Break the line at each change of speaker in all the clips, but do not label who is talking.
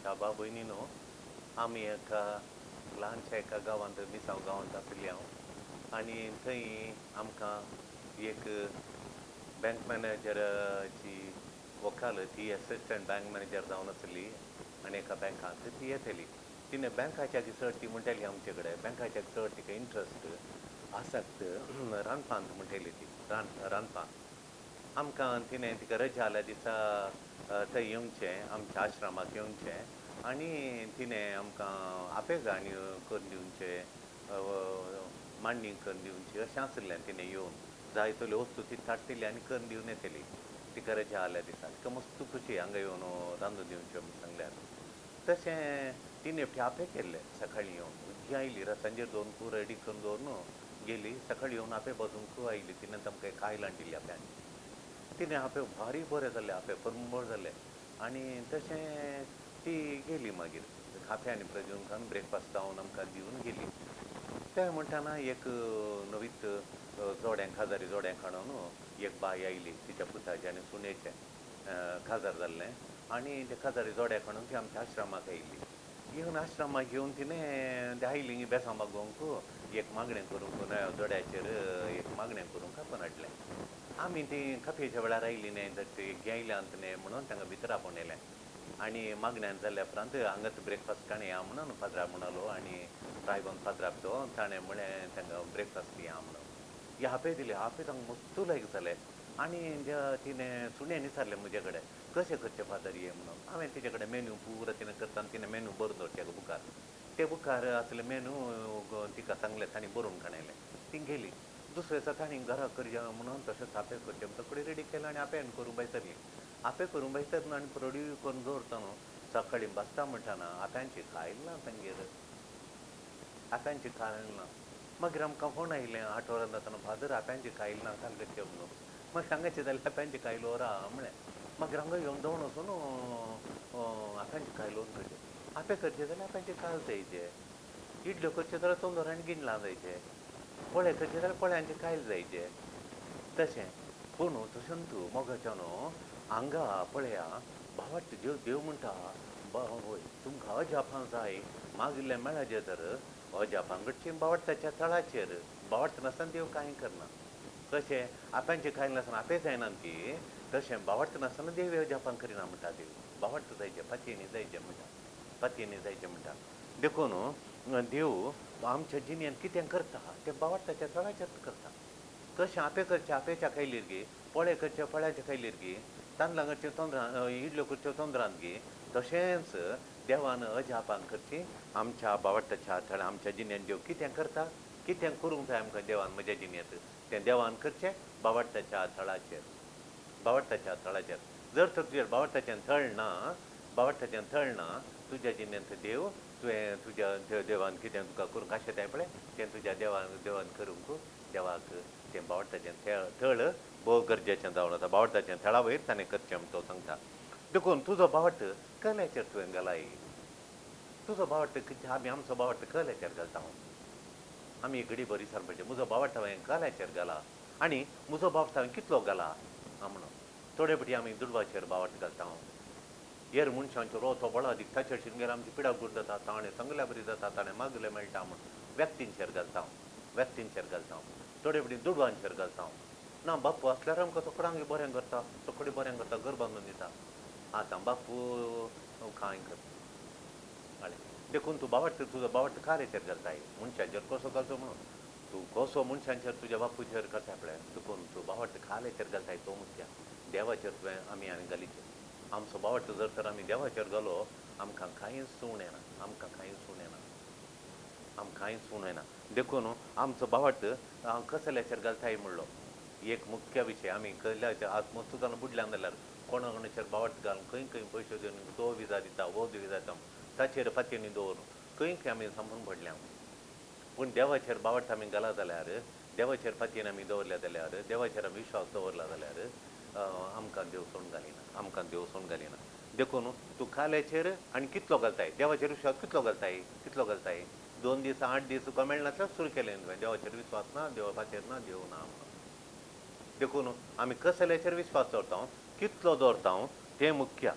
आमच्या बा भयणीनो आमी एका ल्हानशा एका गांवांत मिसांव गांवांत आशिल्लीं हांव आनी थंय आमकां एक बँक मॅनेजराची वकालत ही एसिस्टंट बँक मॅनेजर जावन आसली आनी एका बँकांत ती येतली. तिणें बँकाच्या दिसत ती म्हणटाली आमचे कडेन बँकाच्या दिसत तिका इंट्रस्ट आसात रांदपांत म्हणटाली ती रांदपांत आमकां तिणें तिका रजा आल्या दिसा थंय येवचें आमच्या आश्रमाक येवचें आनी तिणें आमकां आपे गाणयो करून दिवचे मांडणी करून दिवची अशें आसलें. तिणें येवन जाय तल्यो वस्तू ती हाडटली आनी करून दिवन येतली. तिका रजा आल्या दिसा तिका मस्त खुशी हांगा येवन रांदून दिवचें म्हूण सांगल्यार. तशें तिणें फावटी आपे केल्लें सकाळीं येवन उदकी आयली सांजेर 2 कूर रेडी करून दवरून गेली. सकाळीं येवन आपे बाजूंक आयली. तिणें तांकां एक कायलां दिली आप्यांनी. तिणें आपे भारी बरें जालें आपे परमळ जालें आनी तशें ती गेली मागीर खाप्यांनी प्रजून ब्रेकफास्ट जावन आमकां दिवन गेली. तें म्हणटाना एक नवीत जोड्यांक काजारी जोड्यांक हाडून एक बाय आयली तिच्या पुताचें आनी सुणेचें काजार जाल्लें आनी त्या काजारी जोड्याक हाडून ती आमच्या आश्रमाक आयिल्ली. येवन आश्रमाक येवन तिणें आयली बेसां मागोवंक एक मागणें करूंक नव्या जोड्याचेर एक मागणें करूंक आपूण हाडलें. आमी ती काफेच्या वेळार आयली न्हय तर ती गेयल्यांत न्हय म्हणून तांकां भितर आपोवन आनी मागण्यान जाल्या उपरांत हांगाच ब्रेकफास्ट काणे या म्हणून फादराक म्हणलो आनी रायबंद फादराक तो ताणें म्हळें तांकां ब्रेकफास्ट दिया म्हणून हे आपे दिले. आपे तांकां मस्त लायक जालें आनी तिणें सुणें विचारलें म्हजे कडेन कशें करचें फादर ये म्हणून. हांवें तिचे कडेन मेन्यू पुरो तिणें करता आनी तिणें मेन्यू बरोवन दवरचें बुकार. ते बुकार आसले मेन्यू तिका सांगलें तांणी बरोवन काणयलें. ती गेली. दुसरे दिसा तांणी घरा करया म्हणून तशेंच आपे करचें तकडी रेडी केलें आनी आपेन करूं बायसरली. आपे करूं बायसर आनी रेडी करून दवरता न्हू सकाळीं बसता म्हणटाना आप्यांची खायल ना तांगेर आप्यांची खायल ना. मागीर आमकां फोन आयलें 8 वरां जाताना फादर आप्यांची खायल ना काल कशें म्हणून. मागीर सांगायचें जाल्यार आप्यांची खायल व्हरा म्हळें. मागीर हांगा येवन दोन वचून आप्यांची खायल व्हरून करचें. आपे करचें जाल्यार आप्यांची काल जायचे. इडल्यो करच्यो जाल्यार तोंदर आनी गिंडलां जायचे. पोळे करचे जाल्यार पोळ्यांचे कायल जायचे. तशें पूण तशें तूं मोगाच्या न्हू हांगा पळया भावाट देव म्हणटा वय तुमकां अजापां जाय मागिल्लें मेळ्ळें तर अजापांकडची बावडताच्या तळाचेर बावडता नासतना देव कांय करना. कशें आप्यांचें कांय नासतना आपे जायना की तशें बावडता नासतना देव अजापां करिना म्हणटा देव. बावडता जायचें पातयेनी जायचें म्हणटा पातयेनी जायचें म्हणटा. देखून देव आमच्या जिणेंत कितें करता तें बावडताच्या तळाचेर करता. तशें आपे करचें आपेच्या खायलीर गे पोळे करचे पोळ्याच्या खायलीर गे तांदळां करचे तोंदरां इडल्यो करच्यो तोंदरांत गे तशेंच देवान अजापां करची आमच्या बावडताच्या थळा आमच्या जिणेंत देव कितें करता कितें करूंक जाय आमकां देवान म्हज्या जिणेंत तें देवान करचें बावडताच्या थळाचेर बावडताच्या थळाचेर. जर तर तुजेर बावडताचें थळ ना तुज्या जिणेंत देव तुवें तुज्या देवान कितें तुका करूंक आशेताय पळय तें तुज्या देवान करूंक देवाक तें बावडताचें थळ भोव गरजेचें जावन आसा. बावडताचें थळा वयर ताणें करचें म्हूण तो सांगता. देखून तुजो बावट कल्याचेर तुवें घालाय. तुजो बावट आमी आमचो बावट कल्याचेर घालता. आमी घडी बरी सारपाचें म्हजो बावट हांवें कल्याचेर घाला आनी म्हजो बावट हांवें कितलो घाला म्हणून. थोडे फावटी आमी दुडवाचेर बावट घालता. हेर मनशांचो रोथो बळा दीक ताचेर शिंगेर आमची पिडाक दूर जाता ताणें सांगल्या बरी जाता ताणें मागलें मेळटा म्हूण व्यक्तींचेर घालता थोडे फावटी दुडवांचेर घालता. ना बाप्पू आसल्यार आमकां सोकडांक बरें करता सोकडी बरें करता घर बांदून दिता. आतां बाप्पू कांय करता कळ्ळें. देखून तूं तुजो बावट काल्याचेर घालताय मनशाचेर कसो घालचो म्हणून तूं कसो मनशांचेर तुज्या बापूचेर करता पळय. देखून तूं बावट काल्याचेर घालताय तो मुख्य. देवाचेर तुवें आमी घालीचें. आमचो बावट जर तर आमी देवाचेर घालो आमकां कांयच सूण येना देखून आमचो बावट कसल्याचेर घालताय म्हणलो एक मुख्य विशय. आमी कसल्याचेर आज मस्त जावन बुडल्यान जाल्यार कोणा कोणाचेर बावट घालून खंय पयशे दिवन तो विजा दिता वो विजा दिता ताचेर फातयेनी दवरून खंय आमी सांबाळून पडल्या. पूण देवाचेर बावट आमी घाला जाल्यार देवाचेर फातयेन आमी दवरल्या जाल्यार देवाचेर आमी विश्वास दवरला जाल्यार आमकां देव सोडून घालिना. देखून तूं काल्याचेर आनी कितलो घालताय देवाचेर विश्वास कितलो घालताय 2 दीस 8 दीस तुका मेळनासल्यार सुरू केलें तुवें देवाचेर विश्वास ना देवाचेर ना देव ना म्हणून. देखून आमी कसल्याचेर विश्वास दवरता कितलो दवरता तें मुख्य.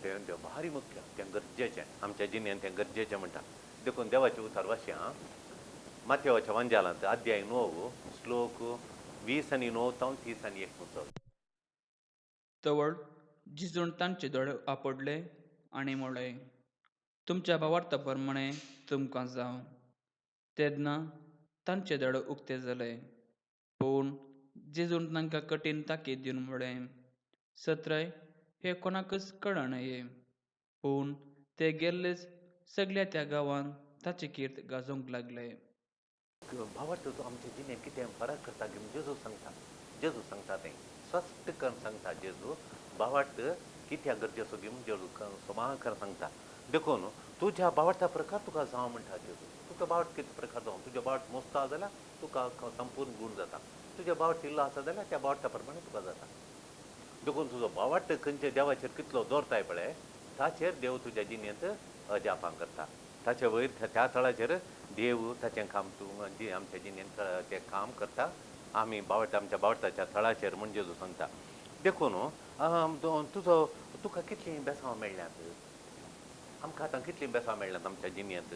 तें भारी मुख्य, तें गरजेचें, आमच्या जिणेंत तें गरजेचें म्हणटा. देखून देवाचें उतर वाचया माथेवाच्या वंजालांत अध्याय 9 श्लोक 20 आनी 9 जावन 30 आनी 1 मुचो.
तवळ जिजून तांचे दोळे आपडले आनी म्हळें, तुमच्या भावार्था प्रमाणे तुमकां जावं. तेन्ना तांचे दोळे उक्ते जाले. पूण जेजून तांकां कठीण ताकीद दिवन म्हळें, सत्रय हे कोणाकच कळनये. पूण ते गेल्लेच सगळ्या त्या गांवांत ताची कीर्त गाजोवंक लागले.
भावार्थ तो आमच्या जिणेंत कितें फरक करता की जेजू सांगता, जेजू सांगता तें स्पश्ट करून सांगता. जेजू भावार्थ कित्याक गरजेचो गी म्हूण जेजू समाखर सांगता. देखून तुज्या भावार्था प्रकार तुका जावं म्हणटा जेजू. तुका भावार्थ कितें प्रकार जावं, तुज्या भावार्थ मोसता जाल्यार तुका संपूर्ण गूण जाता. तुज्या भावार्थ इल्लो आसा जाल्यार त्या भावार्था प्रमाणे तुका जाता. देखून तुजो भावार्थ खंयच्या देवाचेर कितलो दवरताय पळय ताचेर देव तुज्या जिणेंत अजापां करता. ताचे वयर त्या थळाचेर देव ताचें काम तूं आमच्या जिणेंत तें काम करता. आमी भावार्थ आमच्या भावार्थाच्या थळाचेर म्हूण जेजू सांगता. देखून तुका कितलीं बेसांव मेळ्ळ्यांत, आमकां आतां कितलीं बेसांव मेळ्ळ्यांत आमच्या जिणेंत.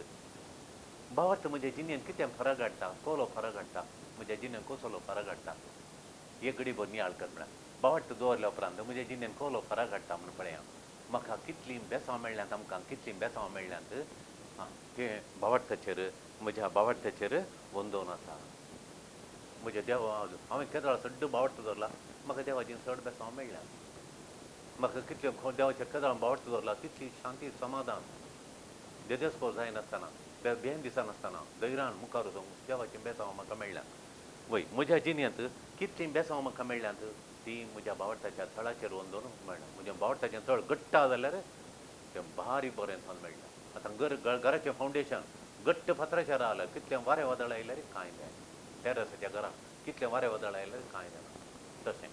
भावार्थ म्हज्या जिणेंत कितें फरक हाडटा, कसलो फरक हाडटा, म्हज्या जिणेंत कसलो फरक हाडटा. एक घडी भर नियाळ कर म्हणल्यार भावार्थ दवरल्या उपरांत म्हज्या जिणेंत कसलो फरक हाडटा म्हणून पळया. म्हाका कितलीं बेसांव मेळ्ळ्यांत, आमकां कितलीं बेसांव मेळ्ळ्यांत तें भावार्थाचेर, म्हज्या भावार्थाचेर वंदोन आसा. म्हज्या देवा हांवें केदळ सड्ड भावार्थ दवरला, म्हाका देवाचेर चड बेसांव मेळ्ळ्यात. म्हाका कितले देवाचेर केदळ भावार्थ दवरला तितली शांती समाधान देदेस्को जायनासतना, भेन दिसनासतना धैर्यान मुखार वचूंक देवाचें बेसांव म्हाका मेळ्ळ्यात. वय म्हज्या जिणेंत कितलीं बेसांव म्हाका मेळ्ळ्यांत ती म्हज्या भावार्थाच्या थळाचेर वंदोन मेळ्ळा. म्हज्या भावार्थाचें थळ घट्ट आसा जाल्यार तें भारी बरें थळ मेळ्ळां. आतां घराचें फावंडेशन घट्ट फातराचेर रावल्यार कितलें वारें वादळ आयल्यार कांय जाय. टॅरसाच्या घरान कितलें वारें वादळ आयल्यार कांय जायना. तशें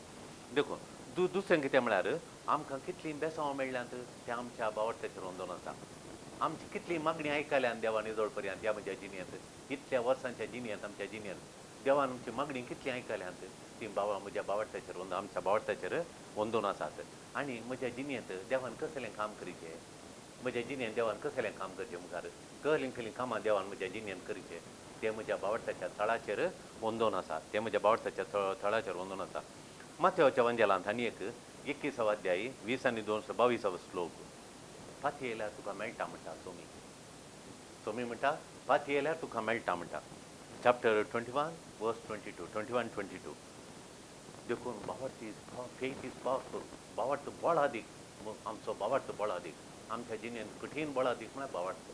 देखून दुसरें कितें म्हळ्यार आमकां कितलीं बेसांव मेळ्ळ्यांत तें आमच्या भावार्थाचेर वंदोन आसा. आमची कितलीं मागणी आयकल्यान देवान इजोळ पर्यंत ह्या म्हज्या जिणेंत इतल्या वर्सांच्या जिणेंत आमच्या जिणेंत देवान आमची मागणी कितलीं आयकल्यांत ती म्हज्या भावार्थाचेर आमच्या भावार्थाचेर वंदोन आसात. आनी म्हज्या जिणेंत देवान कसलें काम करीचें, म्हज्या जिणेंत देवान कसलें काम करचें मुखार कसलीं कामां देवान म्हज्या जिणेंत करीचें तें म्हज्या भावार्थाच्या थळाचेर वंदोन आसा. तें म्हज्या भावार्थाच्या थळाचेर वंदोन आसा. माथेवाच्या वंजालांत आनी एक 21 अध्याय 20 आनी 22 श्लोक. पाथी येयल्यार तुका मेळटा म्हणटा सोमी. सोमी म्हणटा पाथी येयल्यार तुका मेळटा म्हणटा. चॅप्टर 21 वर्स 22 21-22. देखून भावार्थ फेथ इज पावरफूल. भावार्थ बळ अदीक, आमचो भावार्थ बळ अदीक. आमच्या जिणेंत कठीण बळ अदीक म्हळ्यार भावार्थ.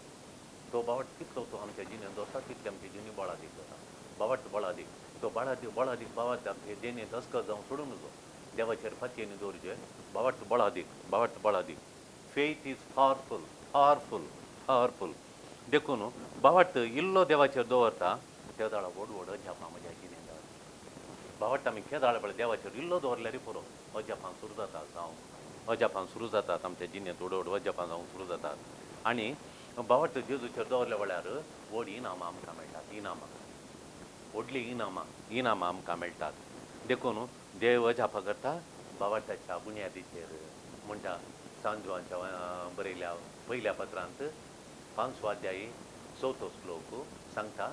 तो भावार्थ कितलो तो आमच्या जिणेंत दवरता तितले आमची जिणी बळ अदीक जाता. भावार्थ बळ अदीक. तो बळ अदीक भावार्थ आमच्या जिणेंत अस्कत जावं सोडूं नजो. देवाचेर फातयेनी दवरचें. भावार्थ बळ अदीक, भावार्थ बळ अदीक. Faith is powerful, powerful, powerful. देखून भावार्थ इल्लो देवाचेर दवरता केदाळा व्हड व्हड अजापां म्हज्या जिणेंत जाता. भावार्थ आमी केदाळा पळय देवाचेर इल्लो दवरल्यार पुरो अजापां सुरू जाता जावं. अजापां सुरू जातात आमच्या जिणेंत व्हड व्हड अजापां जावंक सुरू जातात. आनी भावार्थ जेजूचेर दवरल्या वेळार व्हड इनामां आमकां मेळटात. इनामां व्हडलीं इनामां आमकां मेळटात. देखून देव अजापां करता भावार्थाच्या बुन्यादीचेर म्हणटा. सांजवांच्या बरयल्या पयल्या पत्रांत 5 अध्याय 4 श्लोक सांगता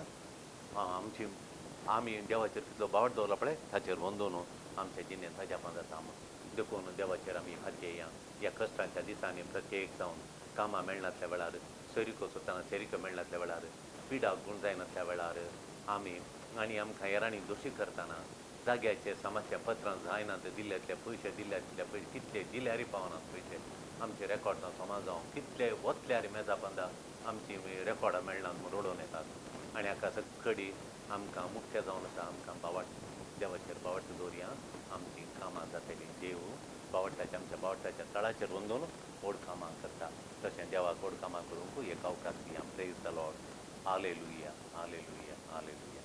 आमी देवाचेर कितलो भावार्थ दवरला पळय ताचेर वंदोन आमच्या जिणेंत अजापां जाता म्हूण. देखून देवाचेर आमी खाद्य ह्या कश्टांच्या दिसांनी प्रत्येक जावन कामां मेळनासल्या वेळार, सोयरीको सोदताना सोयरीको मेळनासल्या वेळार, पिडाक गूण जायनासल्या वेळार आमी आनी आमकां हेरांनी दोशी करतना जाग्याचे समाजच्या पत्रांत जायनात दिल्ल्यातले पयशे कितले दिल्यारय पावनात पयशे आमचे रेकॉर्डां समाज जावं कितले वतल्यार मेजा बांदा आमची रेकॉर्डां मेळनात म्हूण रडोवन येतात. आनी हाका सगळी आमकां मुख्य जावन आसा आमकां भावार्थ देवाचेर भावार्थ दवरया आमची कामां जातलीं. देव आमच्या भावार्थाच्या तळाचेर वंदोन व्हड कामां करता. तशें देवाक व्हड कामां करूंक एक अवकाश दिया. Praise the Lord. Hallelujah, hallelujah, hallelujah.